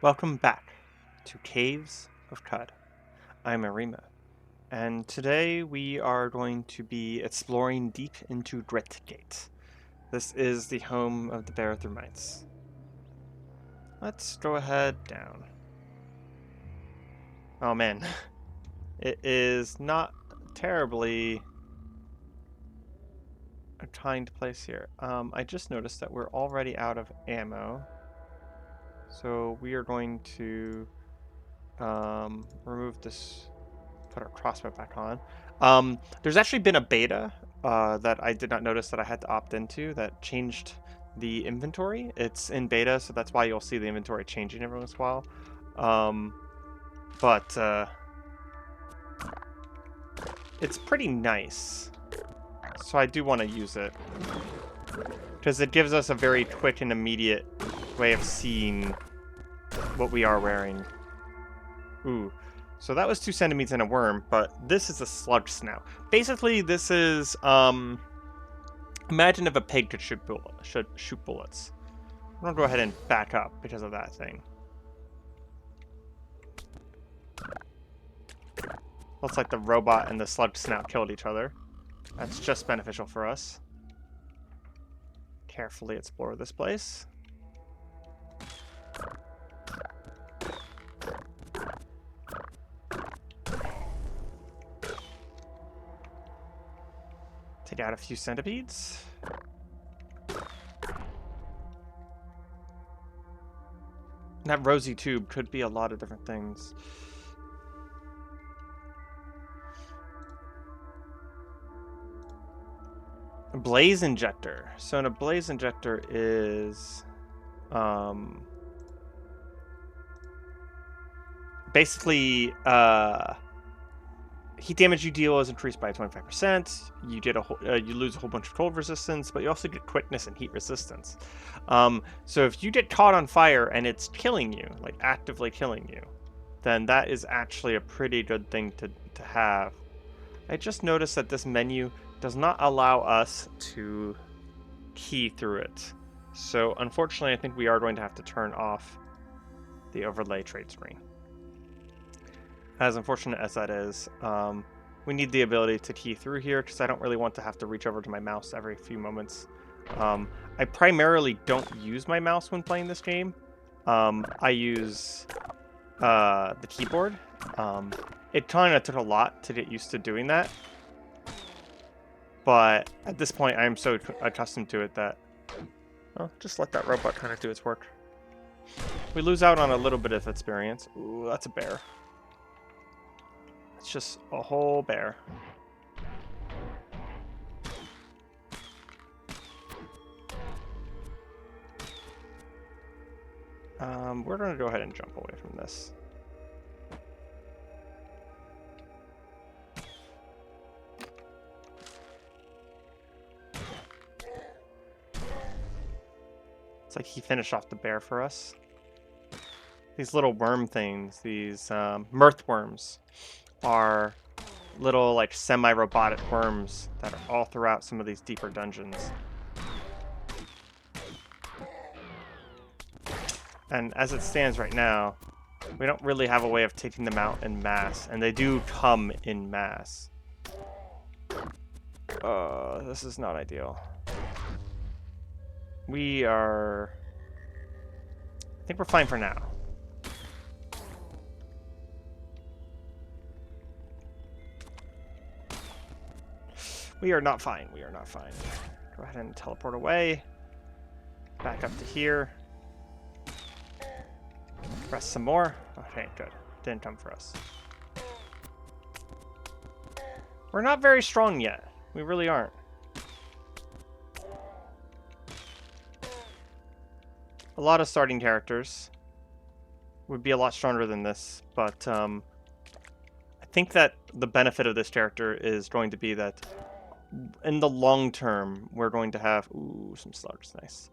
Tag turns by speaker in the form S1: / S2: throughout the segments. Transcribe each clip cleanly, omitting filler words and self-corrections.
S1: Welcome back to Caves of Qud. I'm Arima, and today we are going to be exploring deep into Gate. This is the home of the Barathrumites. Let's go ahead down. Oh man, it is not terribly a kind place here. I just noticed that we're already out of ammo, so we are going to remove this, put our crossbow back on. There's actually been a beta that I did not notice that I had to opt into that changed the inventory. It's in beta, so that's why you'll see the inventory changing every once in a while. But it's pretty nice, so I do want to use it because it gives us a very quick and immediate way of seeing what we are wearing. Ooh. So that was 2 centimeters and a worm, but this is a slug snout. Basically, this is, imagine if a pig could shoot bullets. I'm gonna go ahead and back up because of that thing. Looks like the robot and the slug snout killed each other. That's just beneficial for us. Carefully explore this place. Take out a few centipedes. That rosy tube could be a lot of different things. A blaze injector. So a blaze injector is basically heat damage you deal is increased by 25%. You get you lose a whole bunch of cold resistance, but you also get quickness and heat resistance. So if you get caught on fire and it's killing you, like actively killing you, then that is actually a pretty good thing to have. I just noticed that this menu does not allow us to key through it. So unfortunately, I think we are going to have to turn off the overlay trade screen. As unfortunate as that is, we need the ability to key through here because I don't really want to have to reach over to my mouse every few moments. I primarily don't use my mouse when playing this game. I use the keyboard. It kind of took a lot to get used to doing that, but at this point, I'm so accustomed to it that I'll just let that robot kind of do its work. We lose out on a little bit of experience. Ooh, that's a bear. It's just a whole bear. We're going to go ahead and jump away from this. It's like he finished off the bear for us. These little worm things, these mirth worms, are little like semi-robotic worms that are all throughout some of these deeper dungeons. And as it stands right now, we don't really have a way of taking them out in mass, and they do come in mass. This is not ideal. We are... I think we're fine for now. We are not fine. We are not fine. Go ahead and teleport away. Back up to here. Press some more. Okay, good. Didn't come for us. We're not very strong yet. We really aren't. A lot of starting characters would be a lot stronger than this, but I think that the benefit of this character is going to be that in the long term, we're going to have... Ooh, some slugs, nice.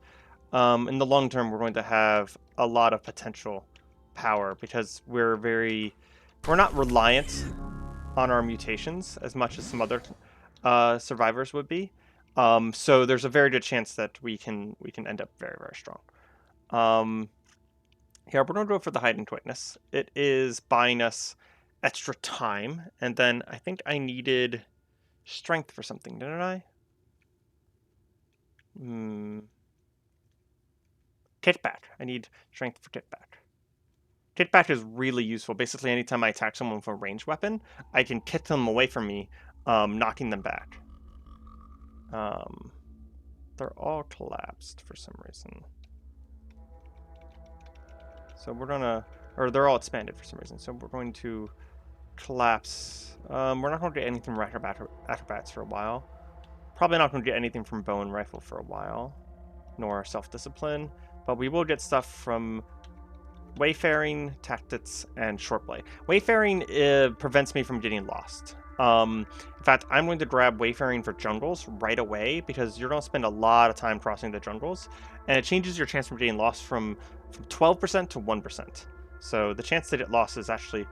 S1: In the long term, we're going to have a lot of potential power because we're not reliant on our mutations as much as some other survivors would be. So there's a very good chance that we can end up very, very strong. Yeah, we're going to go for the heightened quickness. It is buying us extra time, and then I think I needed strength for something, didn't I? Tit back. I need strength for tit back. Tit back is really useful. Basically, anytime I attack someone with a ranged weapon, I can kit them away from me, knocking them back. They're all collapsed for some reason. So we're gonna, or they're all expanded for some reason. So we're going to collapse. We're not going to get anything from acrobats for a while. Probably not going to get anything from bow and rifle for a while, nor self-discipline. But we will get stuff from wayfaring, tactics, and shortblade. Wayfaring prevents me from getting lost. In fact, I'm going to grab wayfaring for jungles right away because you're going to spend a lot of time crossing the jungles, and it changes your chance from getting lost from 12% to 1%. So the chance to get lost is actually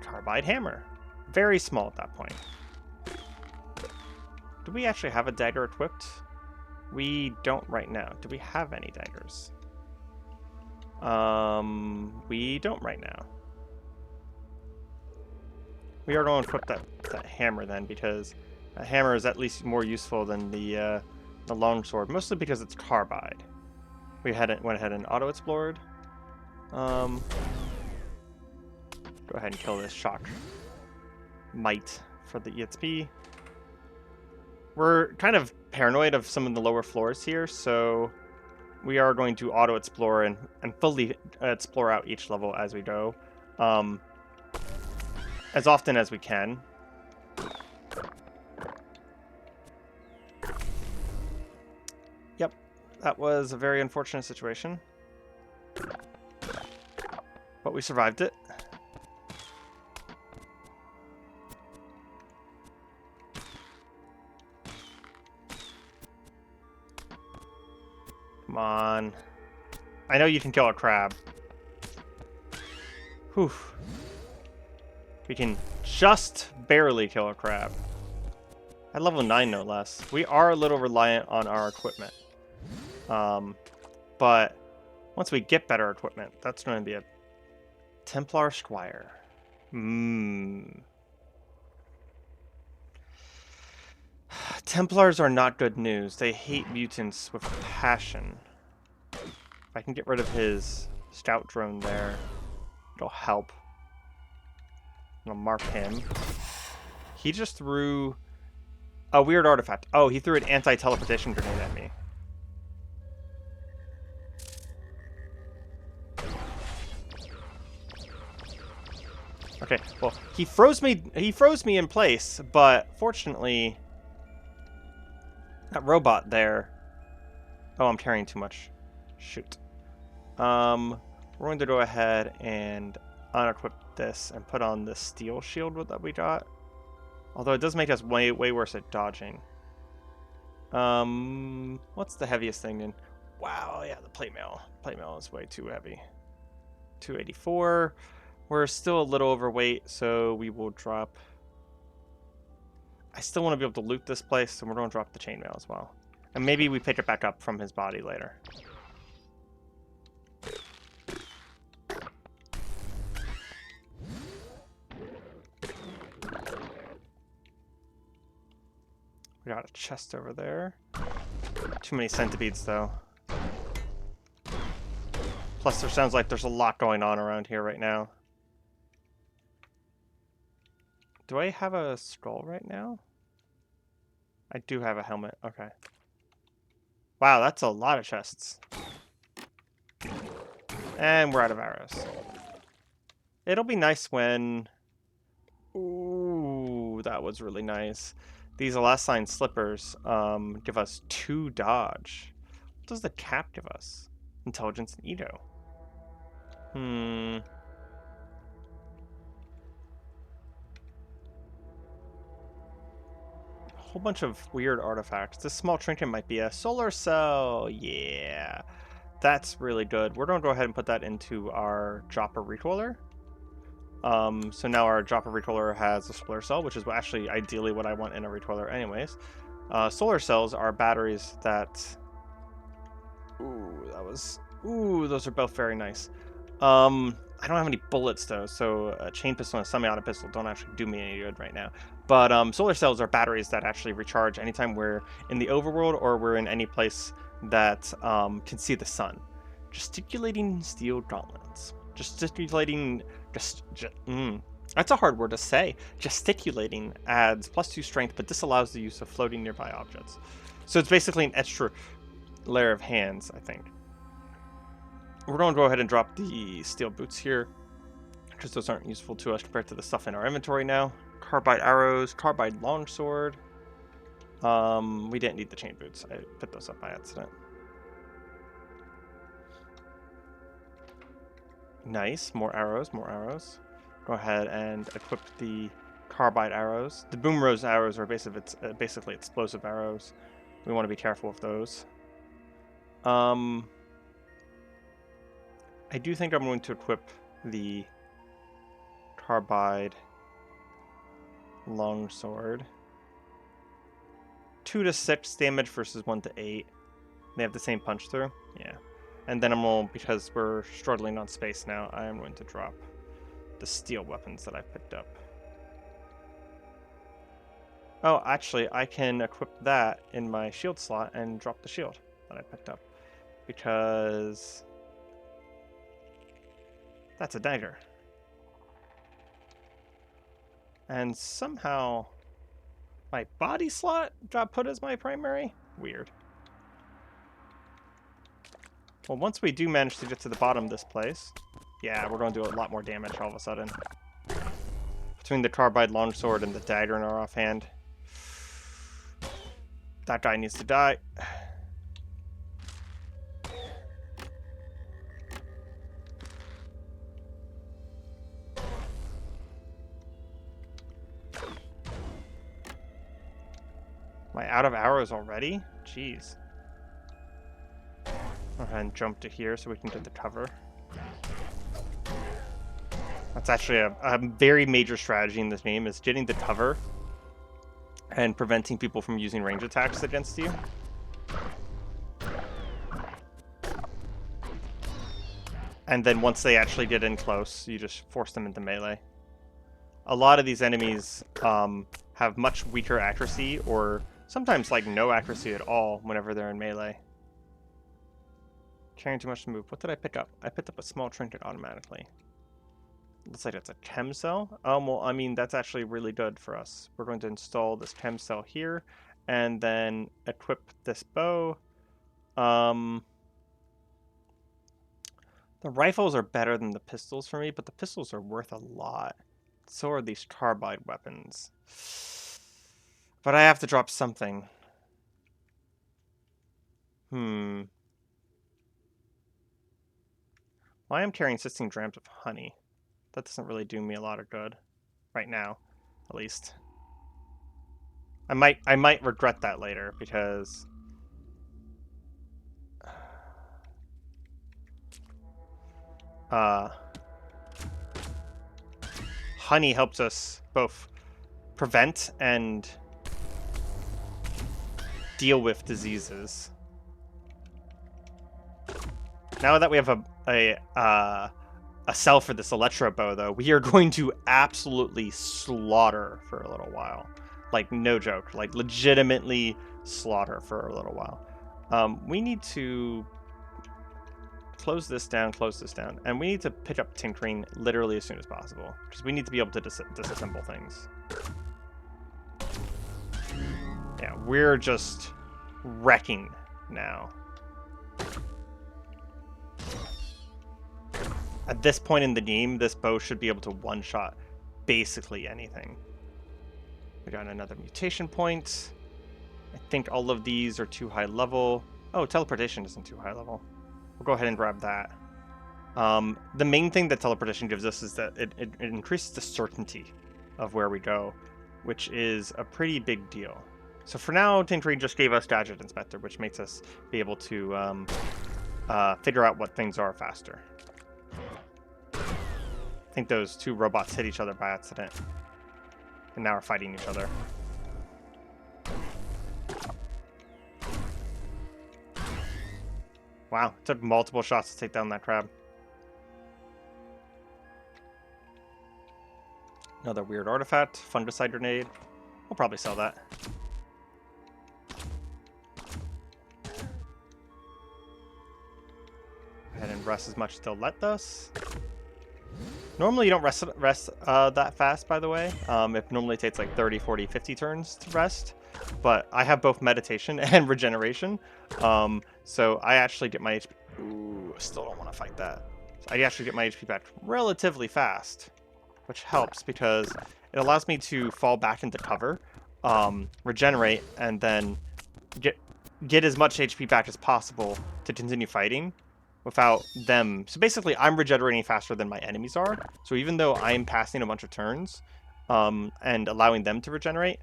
S1: carbide hammer. Very small at that point. Do we actually have a dagger equipped? We don't right now. Do we have any daggers? We don't right now. We are going to equip that hammer then, because a hammer is at least more useful than the longsword, mostly because it's carbide. We went ahead and auto-explored. Go ahead and kill this shock mite for the EXP. We're kind of paranoid of some of the lower floors here, so we are going to auto-explore and fully explore out each level as we go, as often as we can. Yep, that was a very unfortunate situation, but we survived it. Come on. I know you can kill a crab. Whew. We can just barely kill a crab. At level 9, no less. We are a little reliant on our equipment. But once we get better equipment, that's going to be a Templar Squire. Templars are not good news. They hate mutants with passion. If I can get rid of his scout drone there, it'll help. I'm gonna mark him. He just threw a weird artifact. Oh, he threw an anti-teleportation grenade at me. Okay, well, he froze me in place, but fortunately that robot there. Oh, I'm carrying too much. Shoot. We're going to go ahead and unequip this and put on the steel shield that we got. Although it does make us way worse at dodging. What's the heaviest thing in? Wow, yeah, the plate mail. Plate mail is way too heavy. 284. We're still a little overweight, so we will drop. I still want to be able to loot this place, so we're going to drop the chainmail as well. And maybe we pick it back up from his body later. We got a chest over there. Too many centipedes, though. Plus, there sounds like there's a lot going on around here right now. Do I have a skull right now? I do have a helmet. Okay. Wow, that's a lot of chests. And we're out of arrows. It'll be nice when... Ooh, that was really nice. These Elastign slippers give us 2 dodge. What does the cap give us? Intelligence and Edo. Whole bunch of weird artifacts. This small trinket might be a solar cell. Yeah, that's really good. We're gonna go ahead and put that into our dropper recoiler. So now our dropper recoiler has a solar cell, which is actually ideally what I want in a recoiler anyways. Solar cells are batteries that... Ooh, those are both very nice. I don't have any bullets though, so a chain pistol and a semi-auto pistol don't actually do me any good right now. But solar cells are batteries that actually recharge anytime we're in the overworld or we're in any place that can see the sun. Gesticulating steel gauntlets. Gesticulating, that's a hard word to say. Gesticulating adds +2 strength, but this allows the use of floating nearby objects. So it's basically an extra layer of hands, I think. We're going to go ahead and drop the steel boots here, because those aren't useful to us compared to the stuff in our inventory now. Carbide arrows, carbide longsword. We didn't need the chain boots. I put those up by accident. Nice, more arrows, more arrows. Go ahead and equip the carbide arrows. The boom rose arrows are basically explosive arrows. We want to be careful of those. I do think I'm going to equip the carbide longsword. 2 to 6 damage versus 1 to 8. They have the same punch through. Yeah. And then because we're struggling on space now, I am going to drop the steel weapons that I picked up. Oh, actually, I can equip that in my shield slot and drop the shield that I picked up. Because that's a dagger. And somehow my body slot got put as my primary? Weird. Well, once we do manage to get to the bottom of this place, yeah, we're going to do a lot more damage all of a sudden. Between the carbide longsword and the dagger in our offhand. That guy needs to die. Am I out of arrows already? Jeez. Go ahead and jump to here so we can get the cover. That's actually a very major strategy in this game, is getting the cover and preventing people from using range attacks against you. And then once they actually get in close, you just force them into melee. A lot of these enemies have much weaker accuracy, or sometimes like no accuracy at all whenever they're in melee. Carrying too much to move. What did I pick up? I picked up a small trinket automatically. Looks like it's a chem cell. Well, I mean, that's actually really good for us. We're going to install this chem cell here and then equip this bow. The rifles are better than the pistols for me, but the pistols are worth a lot. So are these carbide weapons. But I have to drop something. Well, I am carrying 16 grams of honey. That doesn't really do me a lot of good. Right now, at least. I might regret that later, because honey helps us both prevent and deal with diseases. Now that we have a cell for this electro bow, though, we are going to absolutely slaughter for a little while. Like, no joke. Like, legitimately slaughter for a little while. We need to close this down, and we need to pick up tinkering literally as soon as possible, because we need to be able to disassemble things. Yeah, we're just wrecking now. At this point in the game, this bow should be able to one-shot basically anything. We got another mutation point. I think all of these are too high level. Oh, teleportation isn't too high level. We'll go ahead and grab that. The main thing that teleportation gives us is that it increases the certainty of where we go, which is a pretty big deal. So for now, Tinkering just gave us Gadget Inspector, which makes us be able to figure out what things are faster. I think those two robots hit each other by accident, and now are fighting each other. Wow, it took multiple shots to take down that crab. Another weird artifact, fungicide grenade. We'll probably sell that. Go ahead and rest as much as they'll let us. Normally you don't rest that fast, by the way. It normally takes like 30, 40, 50 turns to rest. But I have both meditation and regeneration. So I actually get my HP... Ooh, still don't want to fight that. I actually get my HP back relatively fast, which helps because it allows me to fall back into cover, regenerate, and then get as much HP back as possible to continue fighting without them. So basically, I'm regenerating faster than my enemies are. So even though I'm passing a bunch of turns and allowing them to regenerate,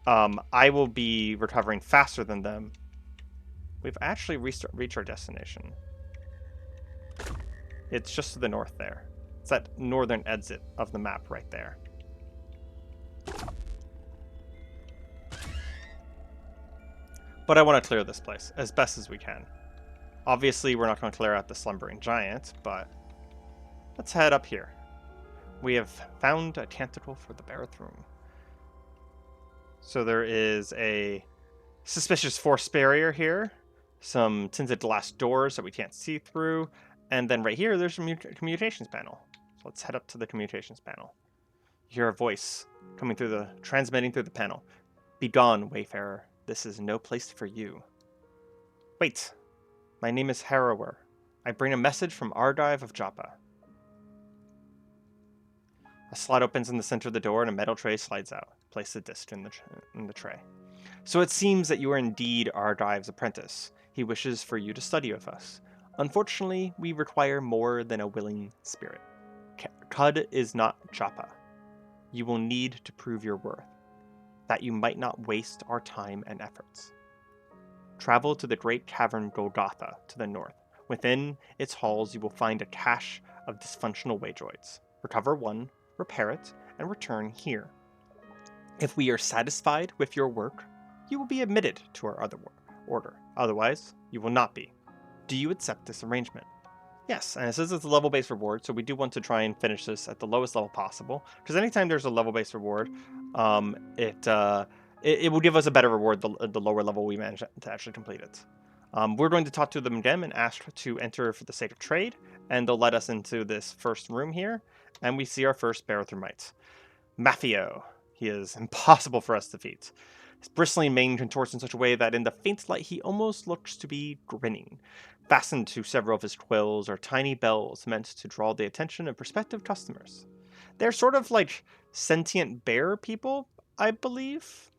S1: I will be recovering faster than them. We've actually reached our destination. It's just to the north there. It's that northern exit of the map right there. But I want to clear this place as best as we can. Obviously, we're not going to clear out the slumbering giant, but let's head up here. We have found a canticle for the Barathrum. So there is a suspicious force barrier here, some tinted glass doors that we can't see through, and then right here, there's a communications panel. So let's head up to the communications panel. You hear a voice transmitting through the panel. "Begone, Wayfarer. This is no place for you." Wait. My name is Harrower. I bring a message from Argive of Joppa. A slot opens in the center of the door and a metal tray slides out. Place the disc in the tray. So it seems that you are indeed Argive's apprentice. He wishes for you to study with us. Unfortunately, we require more than a willing spirit. Qud is not Joppa. You will need to prove your worth, that you might not waste our time and efforts. Travel to the great cavern Golgotha to the north. Within its halls, you will find a cache of dysfunctional waydroids. Recover one, repair it, and return here. If we are satisfied with your work, you will be admitted to our other order. Otherwise, you will not be. Do you accept this arrangement? Yes, and it says it's a level-based reward, so we do want to try and finish this at the lowest level possible. Because anytime there's a level-based reward, it will give us a better reward the lower level we manage to actually complete it. We're going to talk to them again and ask to enter for the sake of trade, and they'll let us into this first room here, and we see our first Barathrumites. Maffio. He is impossible for us to defeat. His bristling mane contorts in such a way that in the faint light he almost looks to be grinning. Fastened to several of his quills are tiny bells meant to draw the attention of prospective customers. They're sort of like sentient bear people, I believe.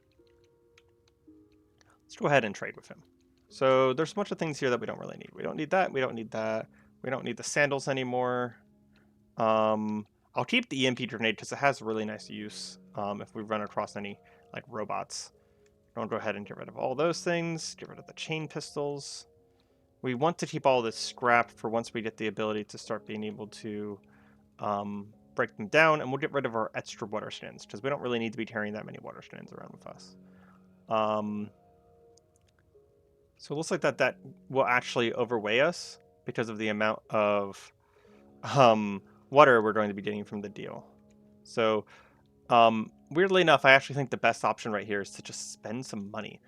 S1: Let's go ahead and trade with him. So there's a bunch of things here that we don't really need. We don't need that. We don't need that. We don't need the sandals anymore. I'll keep the EMP grenade because it has really nice use if we run across any like robots. I'll go ahead and get rid of all those things. Get rid of the chain pistols. We want to keep all this scrap for once we get the ability to start being able to break them down, and we'll get rid of our extra water skins because we don't really need to be carrying that many water skins around with us. So it looks like that will actually overweigh us because of the amount of water we're going to be getting from the deal. So weirdly enough, I actually think the best option right here is to just spend some money.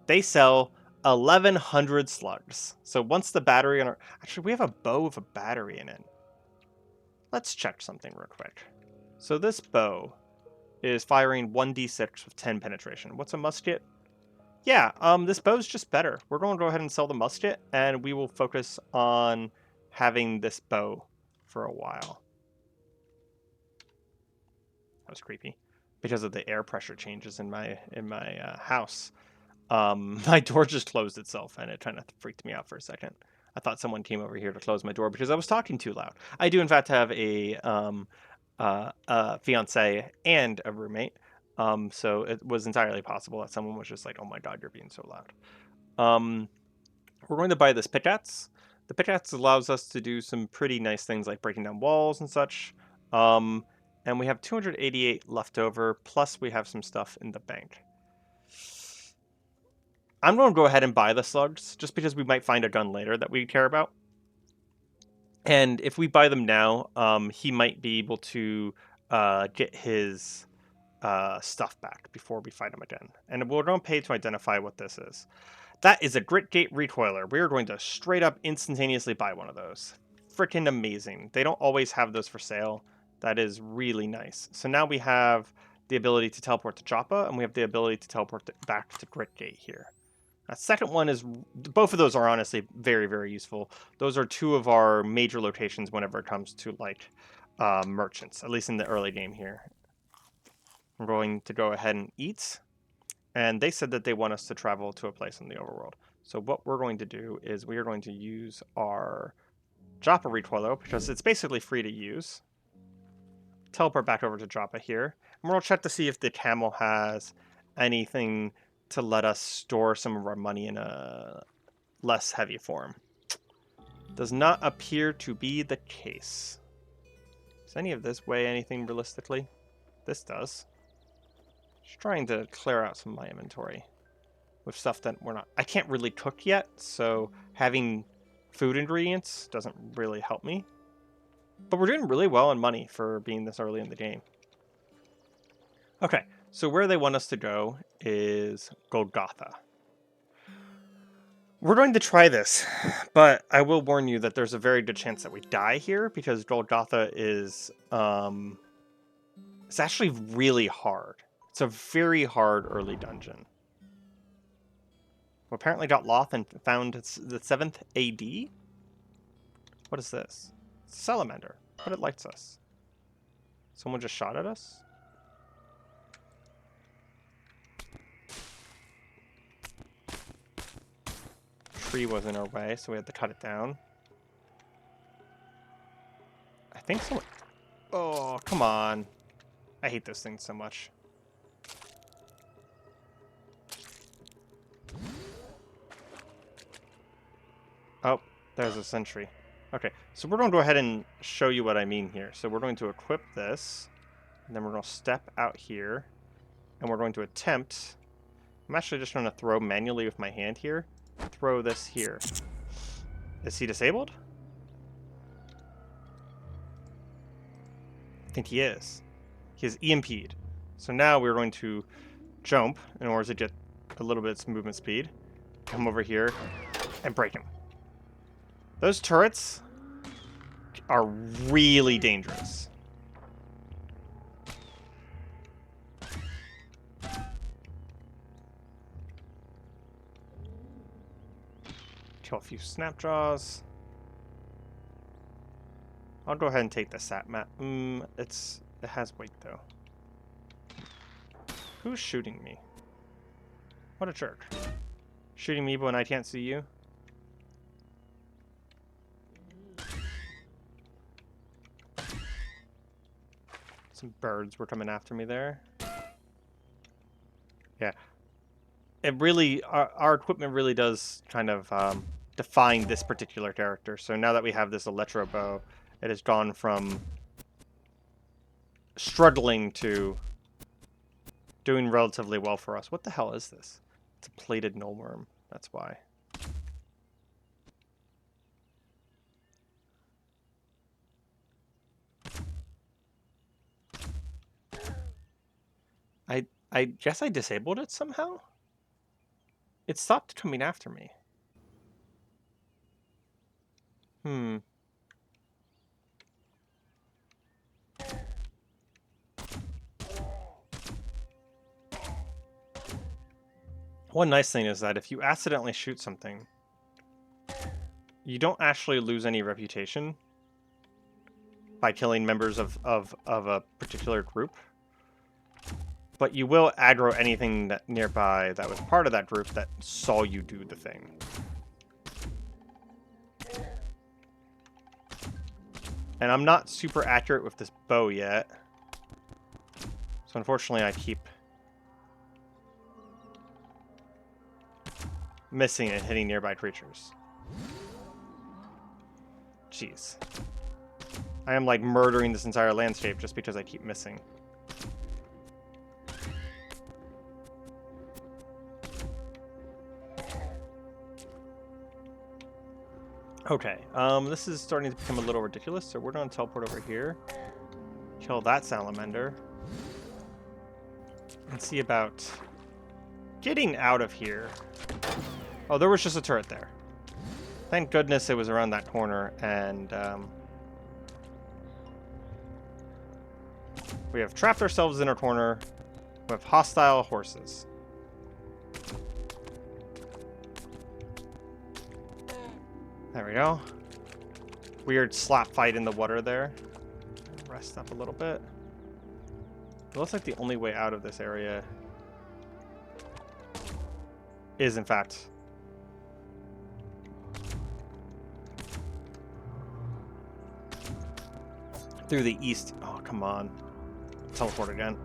S1: They sell 1,100 slugs. So once the battery on our... Actually, we have a bow with a battery in it. Let's check something real quick. So this bow is firing 1d6 with 10 penetration. What's a musket? Yeah, this bow's just better. We're going to go ahead and sell the musket, and we will focus on having this bow for a while. That was creepy. Because of the air pressure changes in my house. My door just closed itself, and it kind of freaked me out for a second. I thought someone came over here to close my door because I was talking too loud. I do, in fact, have a fiance and a roommate. So it was entirely possible that someone was just like, "Oh my god, you're being so loud." We're going to buy this pickaxe. The pickaxe allows us to do some pretty nice things like breaking down walls and such. And we have 288 left over, plus we have some stuff in the bank. I'm going to go ahead and buy the slugs, just because we might find a gun later that we care about. And if we buy them now, he might be able to get his stuff back before we fight him again. And we're going to pay to identify what this is. That is a Grit Gate Recoiler. We are going to straight up instantaneously buy one of those. Freaking amazing. They don't always have those for sale. That is really nice. So now we have the ability to teleport to Joppa, and we have the ability to teleport back to Grit Gate here. That second one is, both of those are honestly very, very useful. Those are two of our major locations whenever it comes to like merchants, at least in the early game here. I'm going to go ahead and eat. And they said that they want us to travel to a place in the overworld. So what we're going to do is we are going to use our Joppa Recoiler, because it's basically free to use. Teleport back over to Joppa here. And we'll check to see if the camel has anything to let us store some of our money in a less heavy form. Does not appear to be the case. Does any of this weigh anything realistically? This does. Just trying to clear out some of my inventory with stuff that I can't really cook yet, so having food ingredients doesn't really help me. But we're doing really well on money for being this early in the game. Okay, so where they want us to go is Golgotha. We're going to try this, but I will warn you that there's a very good chance that we die here, because Golgotha is it's actually really hard. It's a very hard early dungeon. We apparently got lost and found the 7th AD? What is this? It's a salamander, but it lights us. Someone just shot at us? Tree was in our way, so we had to cut it down. I think someone... Oh, come on. I hate those things so much. Oh, there's a sentry. Okay, so we're going to go ahead and show you what I mean here. So we're going to equip this, and then we're going to step out here, and we're going to attempt... I'm actually just going to throw manually with my hand here. Throw this here. Is he disabled? I think he is. He is EMP'd. So now we're going to jump in order to get a little bit of movement speed. Come over here and break him. Those turrets are really dangerous. Kill a few snapjaws. I'll go ahead and take the sat map. It has weight though. Who's shooting me? What a jerk. Shooting me when I can't see you? Some birds were coming after me there. Yeah. It really, our equipment really does kind of define this particular character. So now that we have this electro bow, it has gone from struggling to doing relatively well for us. What the hell is this? It's a plated nullworm. That's why. I guess I disabled it somehow? It stopped coming after me. One nice thing is that if you accidentally shoot something, you don't actually lose any reputation by killing members of a particular group. But you will aggro anything that nearby that was part of that group that saw you do the thing. And I'm not super accurate with this bow yet. So unfortunately I keep missing and hitting nearby creatures. Jeez. I am like murdering this entire landscape just because I keep missing. Okay, this is starting to become a little ridiculous, so we're going to teleport over here. Kill that salamander. And see about getting out of here. Oh, there was just a turret there. Thank goodness it was around that corner, and we have trapped ourselves in a corner with hostile horses. There we go. Weird slap fight in the water there. Rest up a little bit. It looks like the only way out of this area is, in fact, through the east. Oh, come on. Teleport again.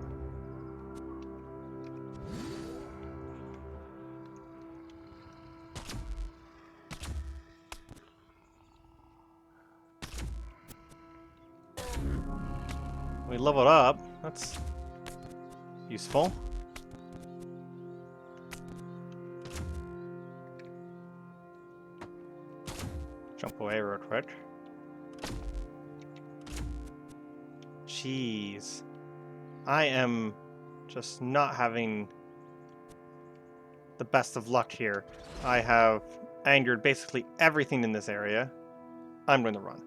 S1: We leveled up. That's useful. Jump away real quick. Jeez. I am just not having the best of luck here. I have angered basically everything in this area. I'm going to run.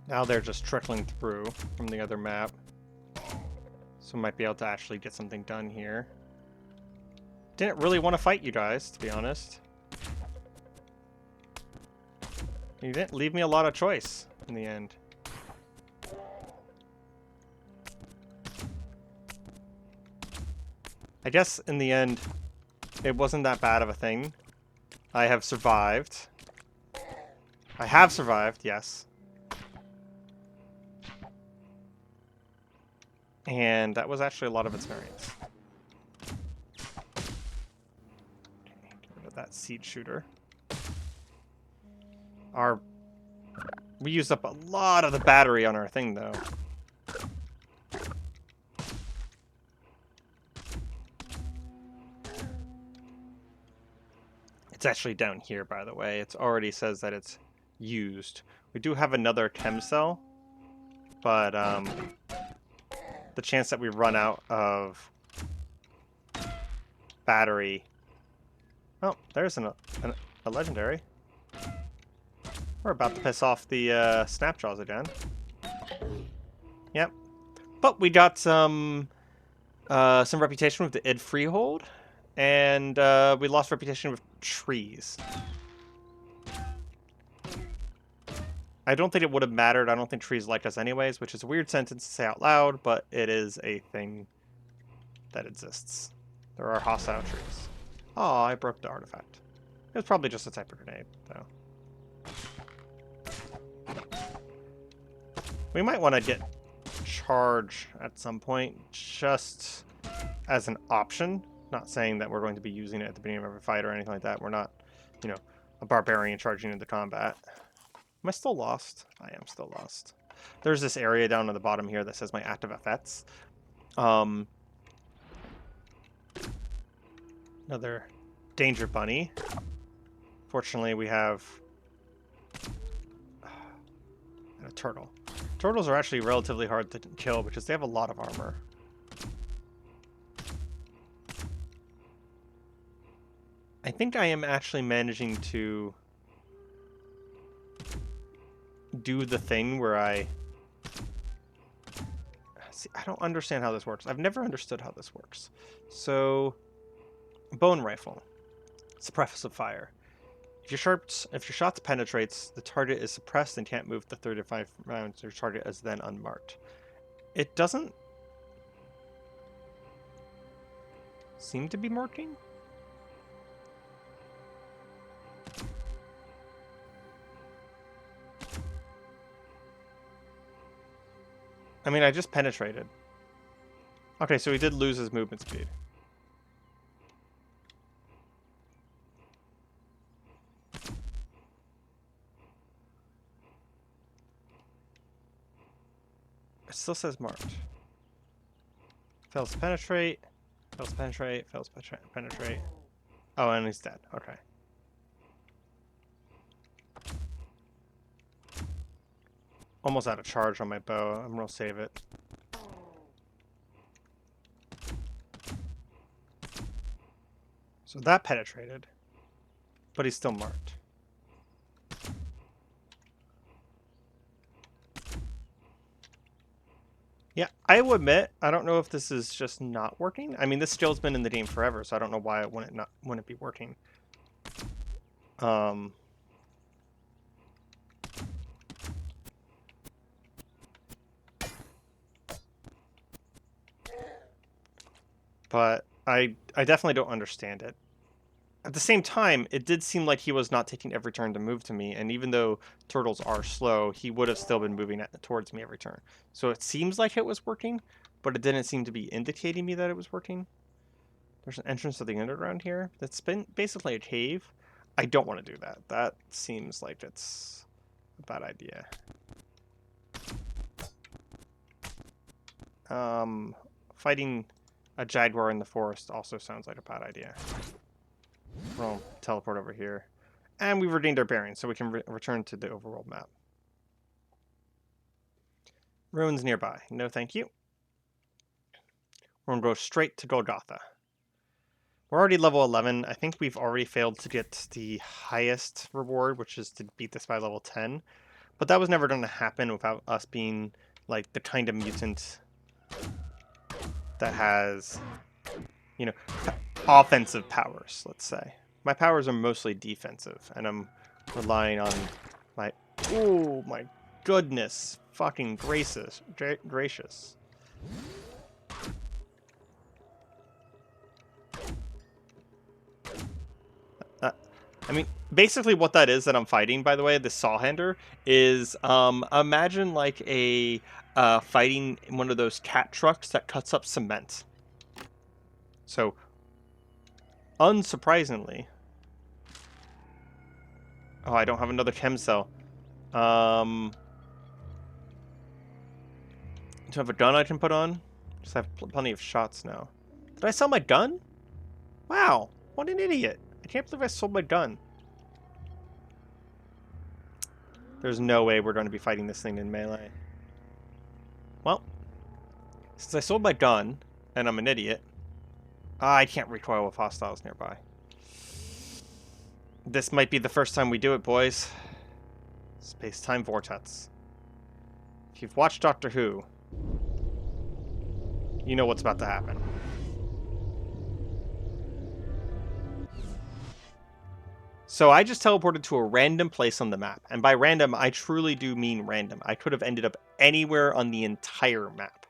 S1: Now they're just trickling through from the other map. So we might be able to actually get something done here. Didn't really want to fight you guys, to be honest. You didn't leave me a lot of choice in the end. I guess in the end, it wasn't that bad of a thing. I have survived. I have survived, yes. And that was actually a lot of experience. Okay, get rid of that seed shooter. We used up a lot of the battery on our thing, though. It's actually down here, by the way. It already says that it's used. We do have another chem cell, but the chance that we run out of battery. Oh, there's a legendary. We're about to piss off the Snapjaws again. Yep. But we got some reputation with the id freehold, and we lost reputation with trees. I don't think it would have mattered. I don't think trees liked us anyways, which is a weird sentence to say out loud, but it is a thing that exists. There are hostile trees. Oh, I broke the artifact. It was probably just a type of grenade, though. We might want to get charge at some point, just as an option. Not saying that we're going to be using it at the beginning of every fight or anything like that. We're not, you know, a barbarian charging into combat. Am I still lost? I am still lost. There's this area down at the bottom here that says my active effects. Another danger bunny. Fortunately, we have a turtle. Turtles are actually relatively hard to kill because they have a lot of armor. I think I am actually managing to do the thing where I see. I don't understand how this works. I've never understood how this works. So, bone rifle, suppressive fire. If your shot penetrates, the target is suppressed and can't move the 35 rounds. Your target is then unmarked. It doesn't seem to be marking. I mean, I just penetrated. Okay, so he did lose his movement speed. It still says marked. Fails to penetrate. Fails to penetrate. Fails to penetrate. Oh, and he's dead. Okay. Almost out of charge on my bow. I'm gonna save it. So that penetrated, but he's still marked. Yeah, I will admit, I don't know if this is just not working. I mean, this skill's been in the game forever, so I don't know why it wouldn't be working. But I definitely don't understand it. At the same time, it did seem like he was not taking every turn to move to me, and even though turtles are slow, he would have still been moving towards me every turn. So it seems like it was working, but it didn't seem to be indicating me that it was working. There's an entrance to the underground here. That's been basically a cave. I don't want to do that. That seems like it's a bad idea. Fighting a jaguar in the forest also sounds like a bad idea. We'll teleport over here. And we've regained our bearings, so we can return to the overworld map. Ruins nearby. No thank you. We're going to go straight to Golgotha. We're already level 11. I think we've already failed to get the highest reward, which is to beat this by level 10. But that was never going to happen without us being like the kind of mutant that has, you know, offensive powers, let's say. My powers are mostly defensive, and I'm relying on my... Oh, my goodness. Fucking gracious. I mean, basically what that is that I'm fighting, by the way, the Sawhander, is imagine like a fighting one of those cat trucks that cuts up cement. So, unsurprisingly... Oh, I don't have another chem cell. Do I have a gun I can put on? Just have plenty of shots now. Did I sell my gun? Wow, what an idiot. I can't believe I sold my gun. There's no way we're going to be fighting this thing in melee. Well, since I sold my gun, and I'm an idiot, I can't recoil with hostiles nearby. This might be the first time we do it, boys. Space-time vortex. If you've watched Doctor Who, you know what's about to happen. So I just teleported to a random place on the map. And by random, I truly do mean random. I could have ended up anywhere on the entire map.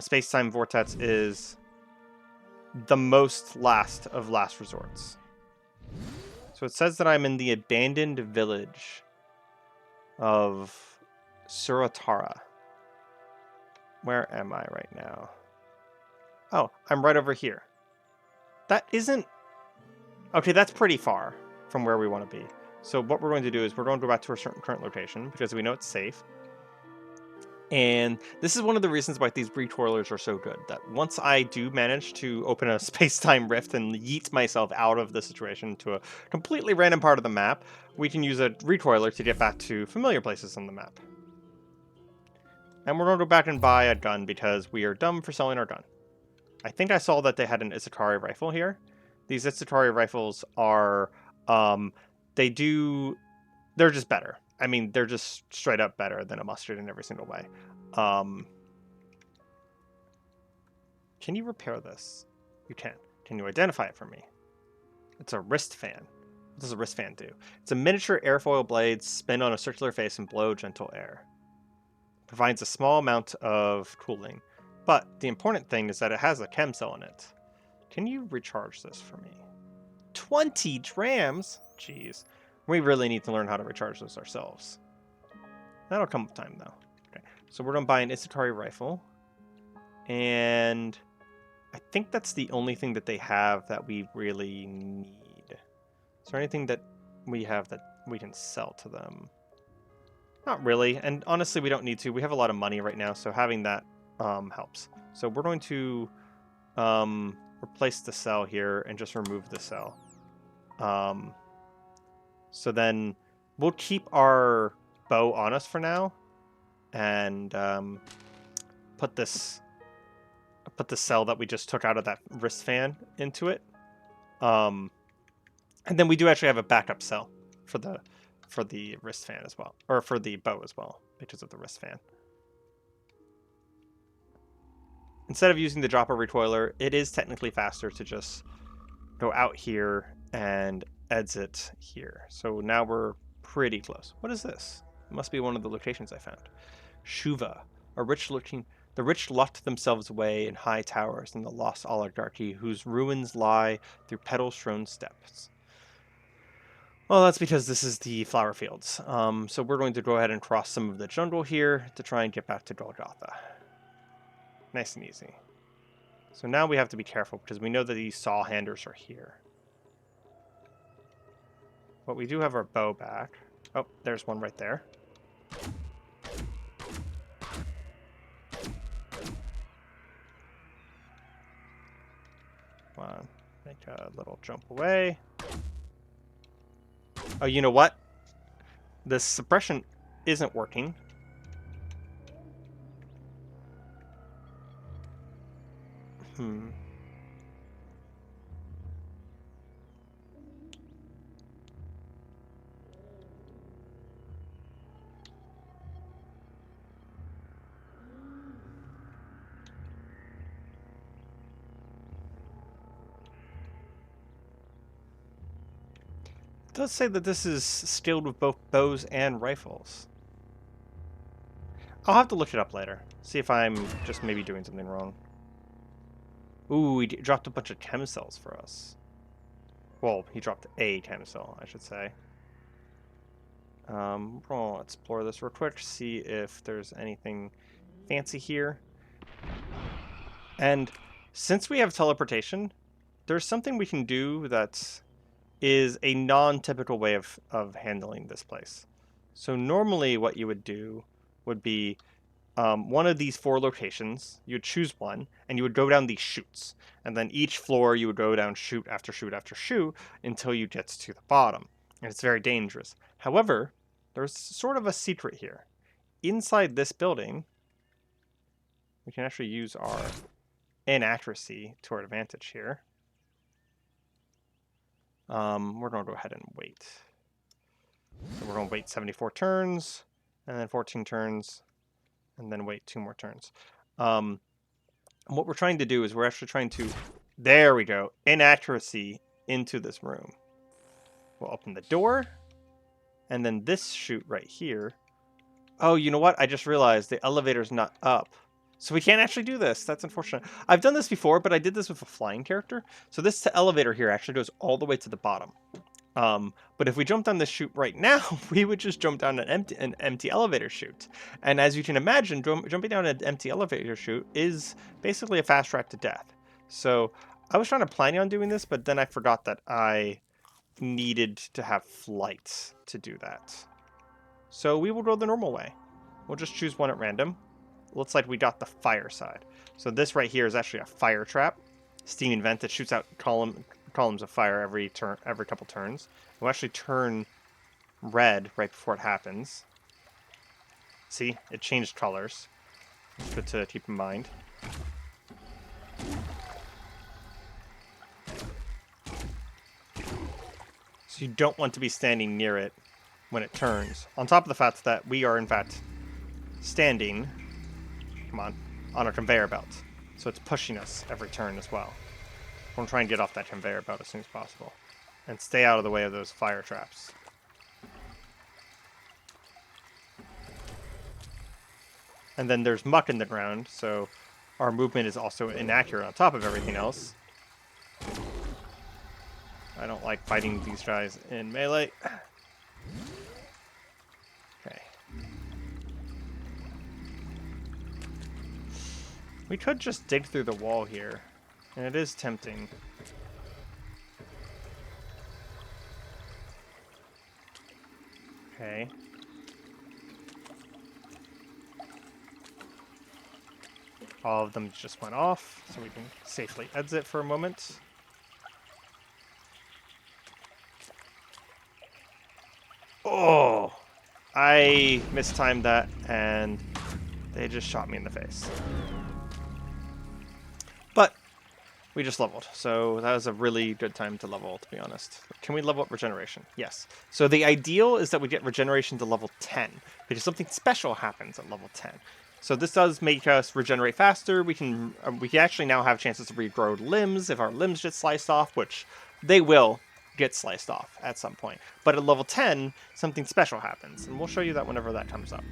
S1: Space-time vortex is the most last of last resorts. So it says that I'm in the abandoned village of Suratara. Where am I right now? Oh, I'm right over here. That isn't... Okay, that's pretty far from where we want to be. So what we're going to do is we're going to go back to our certain current location because we know it's safe. And this is one of the reasons why these recoilers are so good. That once I do manage to open a space-time rift and yeet myself out of the situation to a completely random part of the map, we can use a recoiler to get back to familiar places on the map. And we're going to go back and buy a gun because we are dumb for selling our gun. I think I saw that they had an Isakari rifle here. These Isakari rifles are, they're just better. I mean, they're just straight up better than a mustard in every single way. Can you repair this? You can. Can you identify it for me? It's a wrist fan. What does a wrist fan do? It's a miniature airfoil blade, spin on a circular face and blow gentle air. Provides a small amount of cooling. But the important thing is that it has a chem cell in it. Can you recharge this for me? 20 drams? Jeez. We really need to learn how to recharge this ourselves. That'll come with time, though. Okay, so we're going to buy an Isakari rifle. And I think that's the only thing that they have that we really need. Is there anything that we have that we can sell to them? Not really, and honestly, we don't need to. We have a lot of money right now, so having that helps. So we're going to replace the cell here and just remove the cell. So then we'll keep our bow on us for now, and put the cell that we just took out of that wrist fan into it. And then we do actually have a backup cell for the wrist fan as well, or for the bow as well, because of the wrist fan. Instead of using the dropper recoiler, it is technically faster to just go out here and exit here. So now we're pretty close. What is this? It must be one of the locations I found. Shuva, the rich locked themselves away in high towers in the lost oligarchy, whose ruins lie through petal-strewn steppes. Well, that's because this is the flower fields. So we're going to go ahead and cross some of the jungle here to try and get back to Golgotha. Nice and easy. So now we have to be careful because we know that these saw handers are here. But we do have our bow back. Oh, there's one right there. Come on, make a little jump away. Oh, you know what? The suppression isn't working. It does say that this is skilled with both bows and rifles. I'll have to look it up later. See if I'm just maybe doing something wrong. Ooh, he dropped a bunch of chem cells for us. Well, he dropped a chem cell, I should say. I'll explore this real quick, see if there's anything fancy here. And since we have teleportation, there's something we can do that is a non-typical way of handling this place. So normally what you would do would be one of these 4 locations. You would choose one, and you would go down these chutes. And then each floor you would go down chute after chute after chute until you get to the bottom. And it's very dangerous. However, there's sort of a secret here. Inside this building, we can actually use our inaccuracy to our advantage here. We're going to go ahead and wait. So we're going to wait 74 turns, and then 14 turns, and then wait 2 more turns. What we're trying to do is we're actually trying to, there we go, inaccuracy into this room. We'll open the door, and then this chute right here. Oh, you know what? I just realized the elevator's not up. So we can't actually do this. That's unfortunate. I've done this before, but I did this with a flying character. So this elevator here actually goes all the way to the bottom. But if we jump down this chute right now, we would just jump down an empty elevator chute. And as you can imagine, jumping down an empty elevator chute is basically a fast track to death. So I was trying to plan on doing this, but then I forgot that I needed to have flight to do that. So we will go the normal way. We'll just choose one at random. Looks like we got the fire side. So this right here is actually a fire trap. Steam vent that shoots out columns of fire every couple turns. It will actually turn red right before it happens. See, it changed colors. It's good to keep in mind. So you don't want to be standing near it when it turns. On top of the fact that we are in fact standing, come on a conveyor belt. So it's pushing us every turn as well. We're going to try and get off that conveyor belt as soon as possible. And stay out of the way of those fire traps. And then there's muck in the ground, so our movement is also inaccurate on top of everything else. I don't like fighting these guys in melee. Okay. We could just dig through the wall here, and it is tempting. Okay. All of them just went off, so we can safely exit for a moment. Oh! I mistimed that, and they just shot me in the face. But we just leveled, so that was a really good time to level, to be honest. Can we level up regeneration? Yes. So the ideal is that we get regeneration to level 10, because something special happens at level 10. So this does make us regenerate faster. We can actually now have chances to regrow limbs if our limbs get sliced off, which they will get sliced off at some point. But at level 10, something special happens, and we'll show you that whenever that comes up.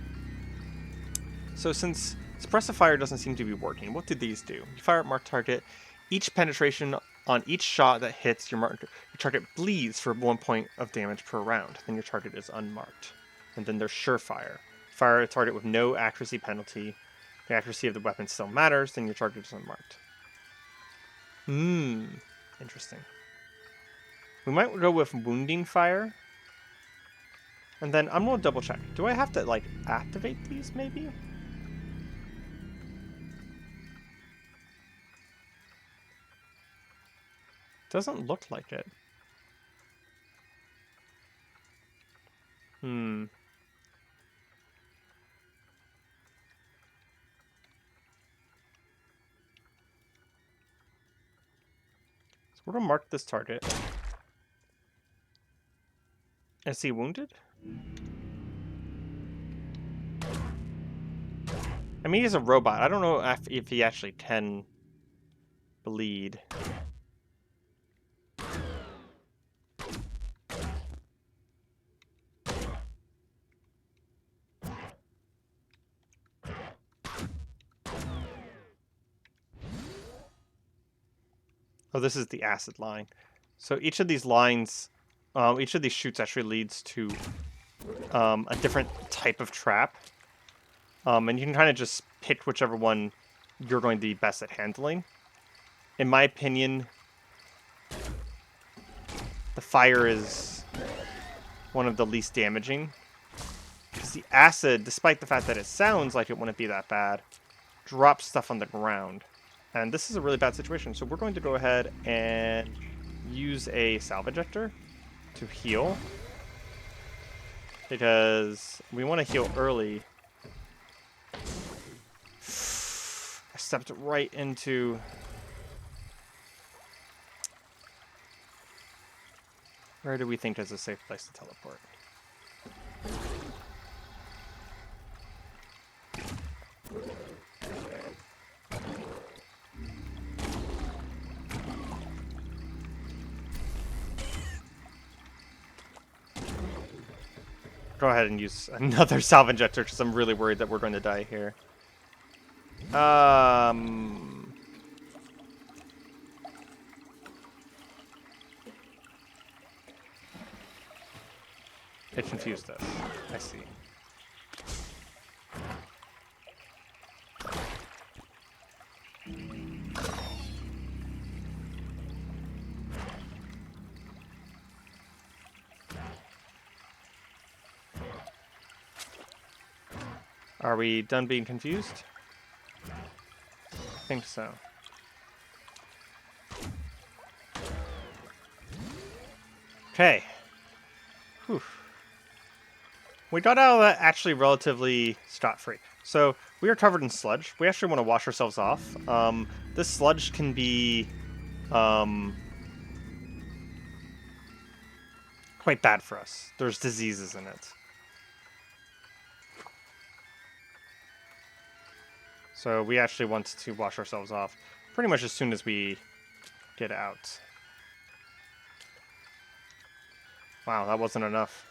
S1: So since suppressive fire doesn't seem to be working, what do these do? You fire at marked target. Each penetration on each shot that hits your target bleeds for 1 point of damage per round. Then your target is unmarked. And then there's surefire. Fire a target with no accuracy penalty. The accuracy of the weapon still matters, then your target is unmarked. Interesting. We might go with wounding fire. And then I'm gonna double check. Do I have to like activate these maybe? Doesn't look like it. So we're gonna mark this target. Is he wounded? I mean, he's a robot. I don't know if he actually can bleed. Oh, this is the acid line. So each of these lines, each of these chutes actually leads to a different type of trap. And you can kind of just pick whichever one you're going to be best at handling. In my opinion, the fire is one of the least damaging. Because the acid, despite the fact that it sounds like it wouldn't be that bad, drops stuff on the ground. And this is a really bad situation, so we're going to go ahead and use a salve ejector to heal. Because we want to heal early. I stepped right into... Where do we think is a safe place to teleport? Go ahead and use another salve injector because I'm really worried that we're going to die here. It confused us. I see. Are we done being confused? I think so. Okay. Whew. We got out of that actually relatively scot-free. So we are covered in sludge. We actually want to wash ourselves off. This sludge can be quite bad for us. There's diseases in it. So we actually want to wash ourselves off pretty much as soon as we get out. Wow, that wasn't enough.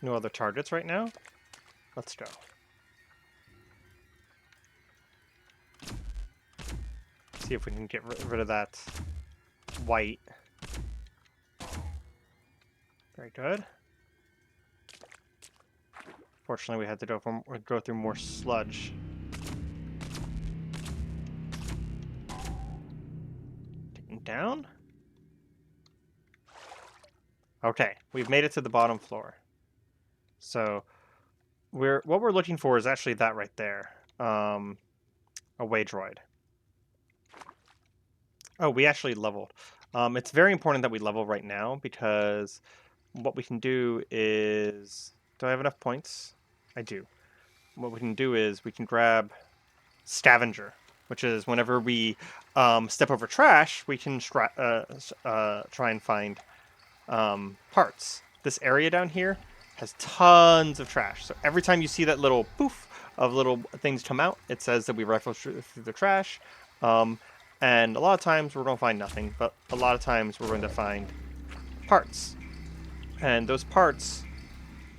S1: No other targets right now? Let's go. See if we can get rid of that white. Very good. Fortunately, we had to go through more sludge. Getting down? Okay, we've made it to the bottom floor. So what we're looking for is actually that right there. A way droid. Oh, we actually leveled. It's very important that we level right now because what we can do is... Do I have enough points? I do. What we can do is we can grab Scavenger, which is whenever we step over trash, we can try and find parts. This area down here has tons of trash. So every time you see that little poof of little things come out, it says that we rifled through the trash. And a lot of times we're going to find nothing, but a lot of times we're going to find parts. And those parts...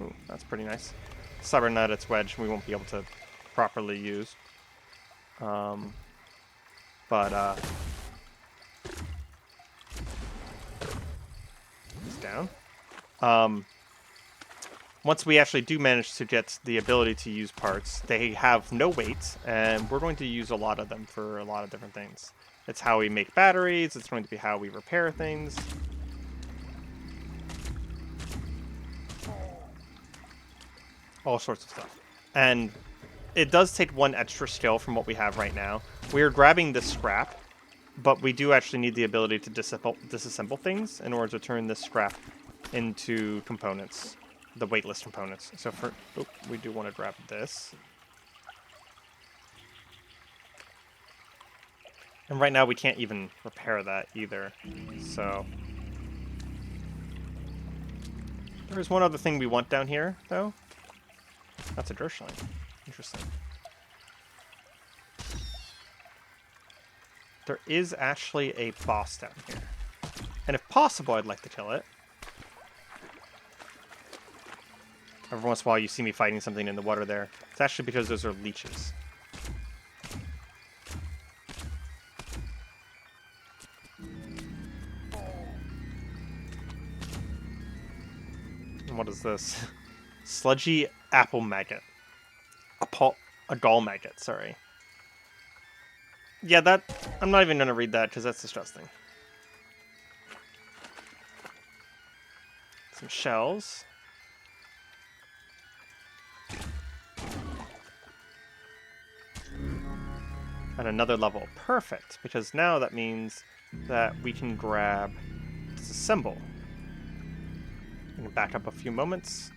S1: Ooh, that's pretty nice. Cybernetics wedge we won't be able to properly use. It's down. Once we actually do manage to get the ability to use parts, they have no weight, and we're going to use a lot of them for a lot of different things. It's how we make batteries, it's going to be how we repair things. All sorts of stuff. And it does take one extra skill from what we have right now. We are grabbing this scrap, but we do actually need the ability to disassemble things in order to turn this scrap into components, the weightless components. So we do want to grab this. And right now we can't even repair that either. So there's one other thing we want down here, though. That's a Dershling. Interesting. There is actually a boss down here. And if possible, I'd like to kill it. Every once in a while you see me fighting something in the water there. It's actually because those are leeches. And what is this? Sludgy apple maggot. A gall maggot, sorry. Yeah, I'm not even going to read that because that's disgusting. Some shells. And another level. Perfect, because now that means that we can grab disassemble. We can back up a few moments,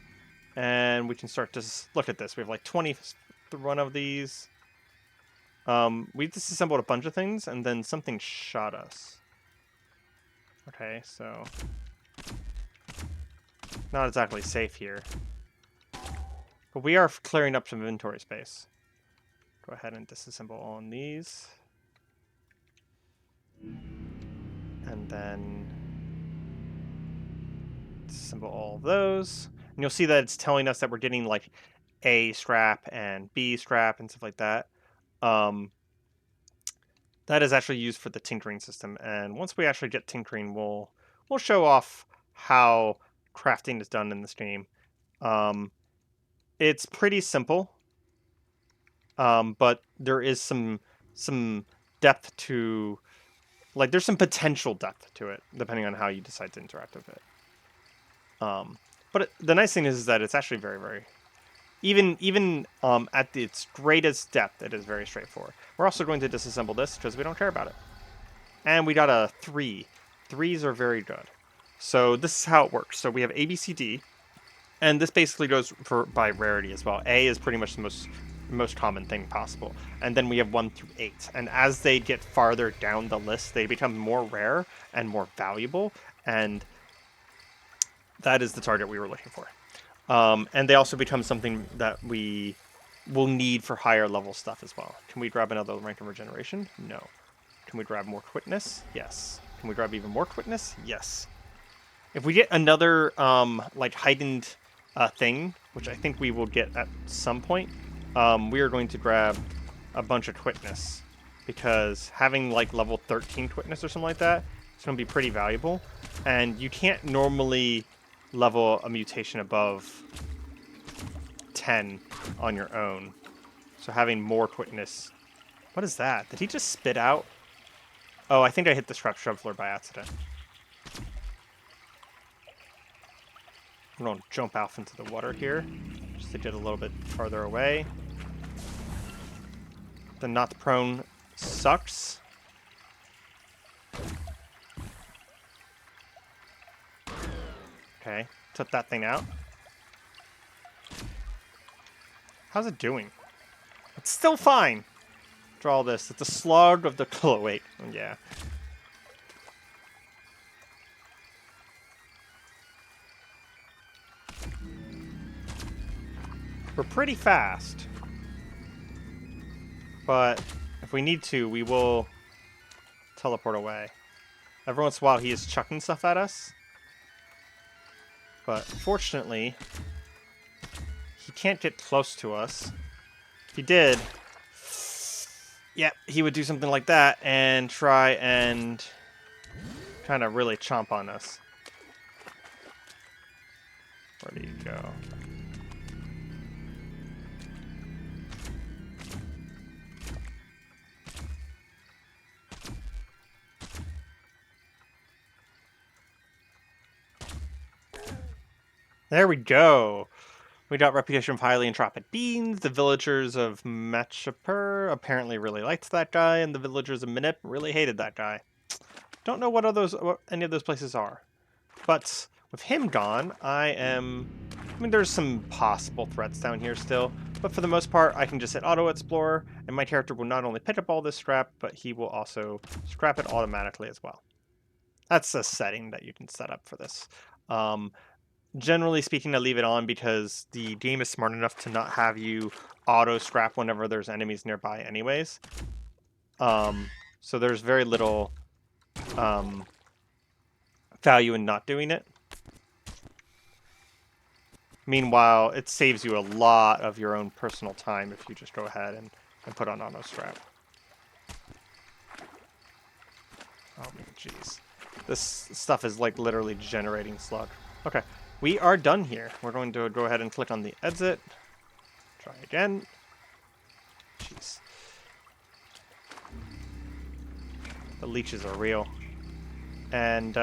S1: and we can start to look at this. We have like 21 of these. We disassembled a bunch of things, and then something shot us. Okay, so not exactly safe here. But we are clearing up some inventory space. Go ahead and disassemble on these. And then disassemble all of those. And you'll see that it's telling us that we're getting like A scrap and B scrap and stuff like that. That is actually used for the tinkering system. And once we actually get tinkering, we'll show off how crafting is done in this game. It's pretty simple. But there is some depth to, like, there's some potential depth to it, depending on how you decide to interact with it. But the nice thing is that it's actually very, very, even at its greatest depth, it is very straightforward. We're also going to disassemble this because we don't care about it. And we got a 3. 3s are very good. So this is how it works. So we have A, B, C, D, and this basically goes by rarity as well. A is pretty much the most common thing possible, and then we have 1 through 8, and as they get farther down the list they become more rare and more valuable, and that is the target we were looking for. And they also become something that we will need for higher level stuff as well. Can we grab another rank of regeneration? No. Can we grab more quickness? Yes. Can we grab even more quickness? Yes. If we get another like heightened thing, which I think we will get at some point, we are going to grab a bunch of quickness, because having like level 13 quickness or something like that is going to be pretty valuable, and you can't normally level a mutation above 10 on your own. So having more quickness. What is that? Did he just spit out? Oh, I think I hit the shrub floor by accident. I'm going to jump off into the water here, just to get a little bit farther away. The not prone sucks. Okay, took that thing out. How's it doing? It's still fine. Draw this. It's a slug of the... Oh, wait. Yeah. We're pretty fast. But if we need to, we will teleport away. Every once in a while, he is chucking stuff at us. But fortunately, he can't get close to us. If he did, yeah, he would do something like that and try and kind of really chomp on us. Where do you go? There we go. We got reputation of highly entropic beings. The villagers of Machapur apparently really liked that guy, and the villagers of Minip really hated that guy. Don't know what any of those places are. But with him gone, I mean, there's some possible threats down here still, but for the most part, I can just hit Auto Explorer, and my character will not only pick up all this scrap, but he will also scrap it automatically as well. That's a setting that you can set up for this. Generally speaking, I leave it on because the game is smart enough to not have you auto scrap whenever there's enemies nearby anyways. So there's very little value in not doing it. Meanwhile, it saves you a lot of your own personal time if you just go ahead and put on auto scrap. Oh, jeez. This stuff is like literally generating slug. Okay. We are done here. We're going to go ahead and click on the exit. Try again. Jeez. The leeches are real. And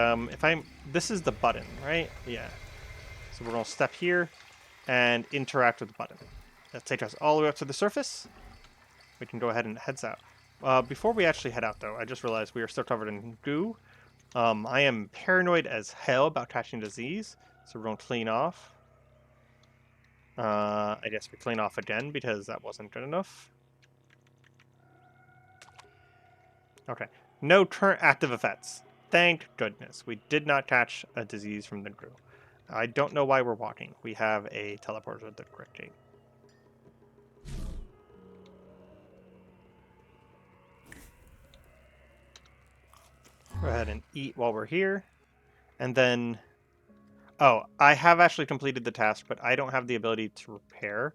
S1: this is the button, right? Yeah. So we're going to step here and interact with the button. That'll take us all the way up to the surface. We can go ahead and heads out. Before we actually head out, though, I just realized we are still covered in goo. I am paranoid as hell about catching disease. So we're going to clean off. I guess we clean off again because that wasn't good enough. Okay. No current active effects. Thank goodness. We did not catch a disease from the crew. I don't know why we're walking. We have a teleporter at the correct gate. Go ahead and eat while we're here. And then... Oh, I have actually completed the task, but I don't have the ability to repair.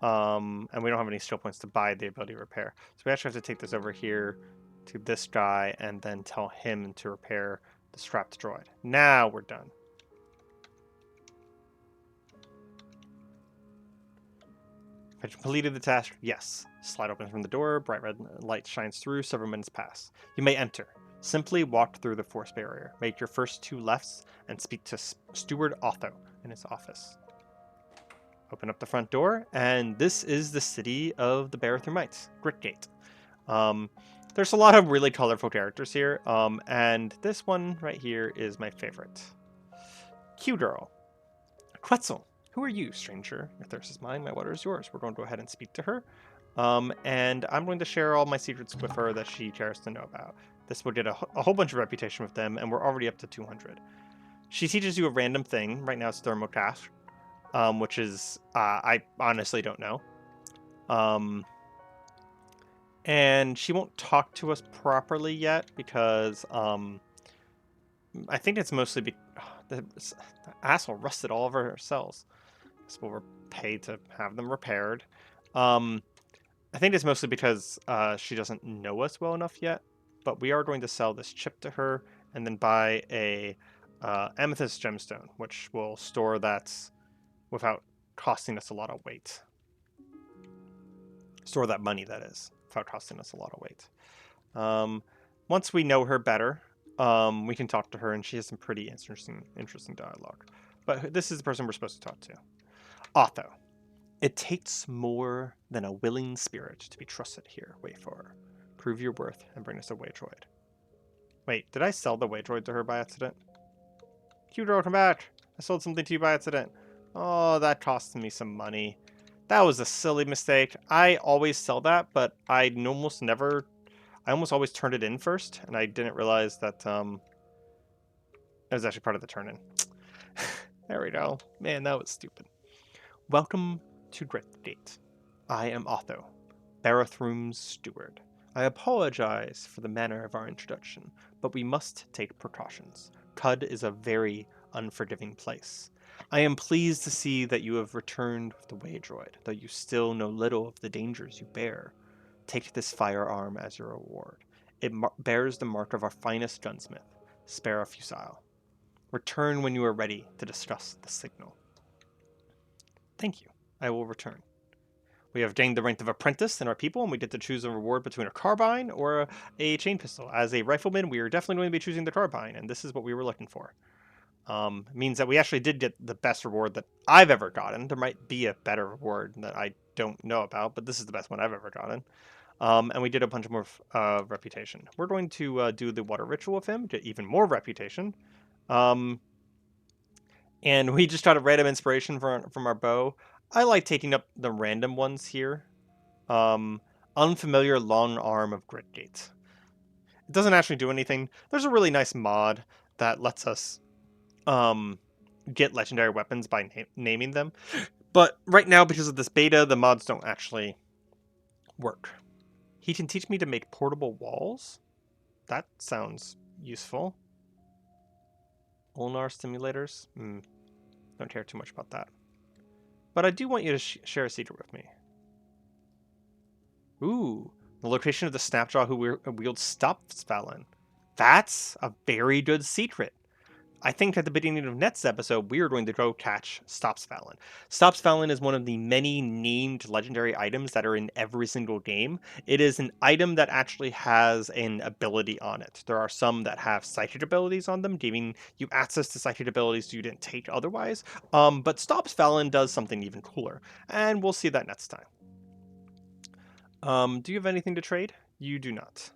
S1: And we don't have any skill points to buy the ability to repair. So we actually have to take this over here to this guy and then tell him to repair the strapped droid. Now we're done. I completed the task. Yes. Slide opens from the door. Bright red light shines through. Several minutes pass. You may enter. Simply walk through the force barrier. Make your first 2 lefts and speak to Steward Otho in his office. Open up the front door, and this is the city of the Barathrumites, Gritgate. There's a lot of really colorful characters here, and this one right here is my favorite. Q-Girl. Quetzal. Who are you, stranger? Your thirst is mine, my water is yours. We're going to go ahead and speak to her. And I'm going to share all my secrets with her that she cares to know about. This will get a whole bunch of reputation with them, and we're already up to 200. She teaches you a random thing. Right now it's thermocast, which is, I honestly don't know. And she won't talk to us properly yet because I think it's mostly the asshole rusted all of her cells. So we'll pay to have them repaired. I think it's mostly because she doesn't know us well enough yet. But we are going to sell this chip to her and then buy a amethyst gemstone, which will store that without costing us a lot of weight. Store that money, that is, without costing us a lot of weight. Once we know her better, we can talk to her, and she has some pretty interesting dialogue. But this is the person we're supposed to talk to. Otho. It takes more than a willing spirit to be trusted here, Wayfarer. Prove your worth and bring us a Waydroid. Wait, did I sell the Waydroid to her by accident? Q-Droid, come back! I sold something to you by accident. Oh, that cost me some money. That was a silly mistake. I always sell that, but I almost always turned it in first, and I didn't realize that it was actually part of the turn-in. There we go. Man, that was stupid. Welcome to Gate. I am Otho, Barathrum's steward. I apologize for the manner of our introduction, but we must take precautions. Qud is a very unforgiving place. I am pleased to see that you have returned with the Waydroid, though you still know little of the dangers you bear. Take this firearm as your reward. It bears the mark of our finest gunsmith, spare a fusile. Return when you are ready to discuss the signal. Thank you. I will return. We have gained the rank of apprentice in our people, and we get to choose a reward between a carbine or a chain pistol. As a rifleman, we are definitely going to be choosing the carbine, and this is what we were looking for. Means that we actually did get the best reward that I've ever gotten. There might be a better reward that I don't know about, but this is the best one I've ever gotten. And we did a bunch more reputation. We're going to do the water ritual with him, get even more reputation. And we just got a random inspiration from our bow. I like taking up the random ones here. Unfamiliar long arm of Gridgate. It doesn't actually do anything. There's a really nice mod that lets us get legendary weapons by naming them. But right now, because of this beta, the mods don't actually work. He can teach me to make portable walls? That sounds useful. Ulnar stimulators? Don't care too much about that. But I do want you to share a secret with me. Ooh, the location of the Snapjaw who wields Stopsvalin. That's a very good secret. I think at the beginning of next episode, we are going to go catch Stopsvalin. Stopsvalin is one of the many named legendary items that are in every single game. It is an item that actually has an ability on it. There are some that have psychic abilities on them, giving you access to psychic abilities you didn't take otherwise. But Stopsvalin does something even cooler, and we'll see that next time. Do you have anything to trade? You do not.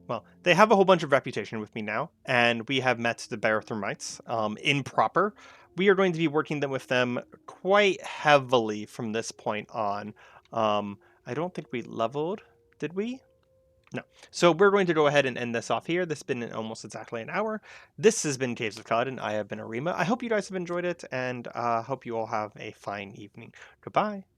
S1: Well, they have a whole bunch of reputation with me now, and we have met the Barathrumites improper. We are going to be working with them quite heavily from this point on. I don't think we leveled, did we? No. So we're going to go ahead and end this off here. This has been almost exactly an hour. This has been Caves of Qud, and I have been Arima. I hope you guys have enjoyed it, and hope you all have a fine evening. Goodbye.